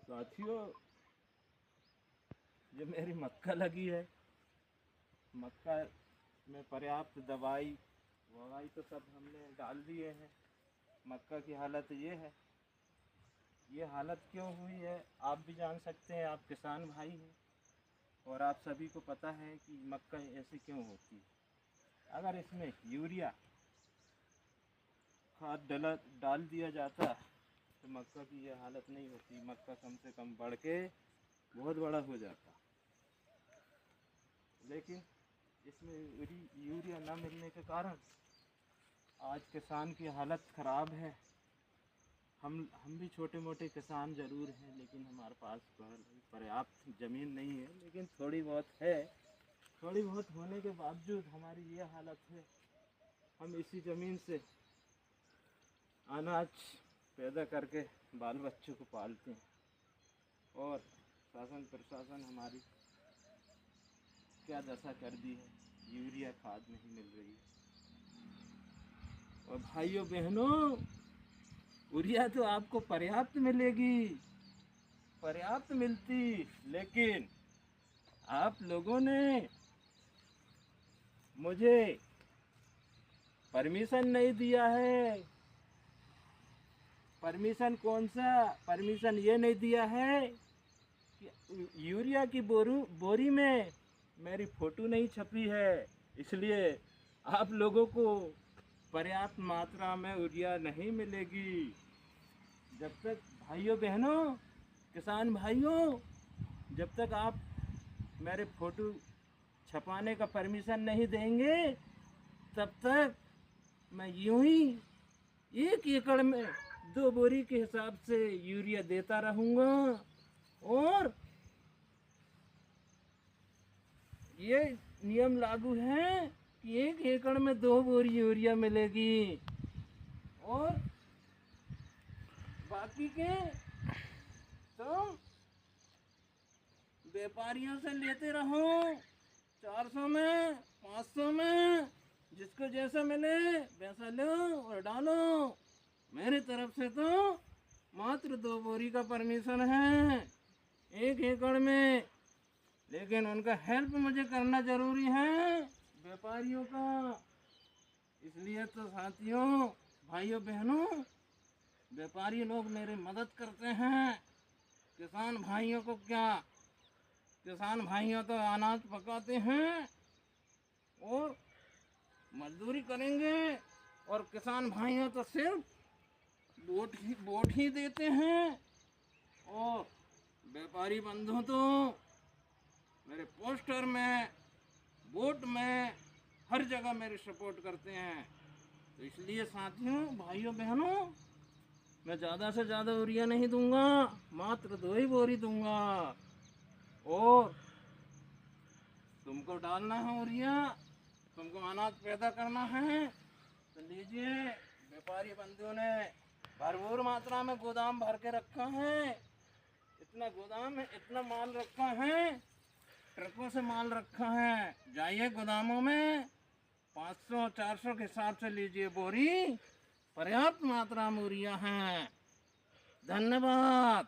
साथियों, जो मेरी मक्का लगी है, मक्का में पर्याप्त दवाई ववाई तो सब हमने डाल दिए हैं। मक्का की हालत ये है। ये हालत क्यों हुई है आप भी जान सकते हैं, आप किसान भाई हैं और आप सभी को पता है कि मक्का ऐसे क्यों होती है। अगर इसमें यूरिया खाद डाल दिया जाता तो मक्का की ये हालत नहीं होती। मक्का कम से कम बढ़ के बहुत बड़ा हो जाता, लेकिन इसमें यूरिया ना मिलने के कारण आज किसान की हालत ख़राब है। हम भी छोटे मोटे किसान ज़रूर हैं, लेकिन हमारे पास पर्याप्त ज़मीन नहीं है, लेकिन थोड़ी बहुत है। थोड़ी बहुत होने के बावजूद हमारी ये हालत है। हम इसी ज़मीन से अनाज पैदा करके बाल बच्चों को पालते हैं और शासन प्रशासन हमारी क्या दशा कर दी है। यूरिया खाद नहीं मिल रही है। और भाइयों बहनों, यूरिया तो आपको पर्याप्त मिलेगी, पर्याप्त मिलती, लेकिन आप लोगों ने मुझे परमिशन नहीं दिया है। परमिशन कौन सा? परमिशन ये नहीं दिया है कि यूरिया की बोरी में मेरी फ़ोटो नहीं छपी है, इसलिए आप लोगों को पर्याप्त मात्रा में यूरिया नहीं मिलेगी। जब तक भाइयों बहनों, किसान भाइयों, जब तक आप मेरे फ़ोटो छपाने का परमिशन नहीं देंगे, तब तक मैं यूं ही 1 एकड़ में 2 बोरी के हिसाब से यूरिया देता रहूँगा। और ये नियम लागू है कि 1 एकड़ में 2 बोरी यूरिया मिलेगी और बाकी के तो व्यापारियों से लेते रहो 400 में, 500 में, जिसको जैसा मिले वैसा लो और डालो। मेरी तरफ से तो मात्र 2 बोरी का परमिशन है 1 एकड़ में, लेकिन उनका हेल्प मुझे करना जरूरी है, व्यापारियों का। इसलिए तो साथियों, भाइयों बहनों, व्यापारी लोग मेरी मदद करते हैं। किसान भाइयों को क्या, किसान भाइयों तो अनाज पकाते हैं और मजदूरी करेंगे, और किसान भाइयों तो सिर्फ वोट ही देते हैं। और व्यापारी बंधु तो मेरे पोस्टर में, वोट में, हर जगह मेरी सपोर्ट करते हैं। तो इसलिए साथियों, भाइयों बहनों, मैं ज़्यादा से ज़्यादा यूरिया नहीं दूंगा, मात्र 2 ही बोरी दूंगा। और तुमको डालना है यूरिया, तुमको अनाज पैदा करना है तो लीजिए। व्यापारी बंधुओं ने भरपूर मात्रा में गोदाम भर के रखा है। इतना गोदाम में इतना माल रखा है, ट्रकों से माल रखा है। जाइए गोदामों में 500-400 के हिसाब से लीजिए बोरी, पर्याप्त मात्रा में यूरिया है। धन्यवाद।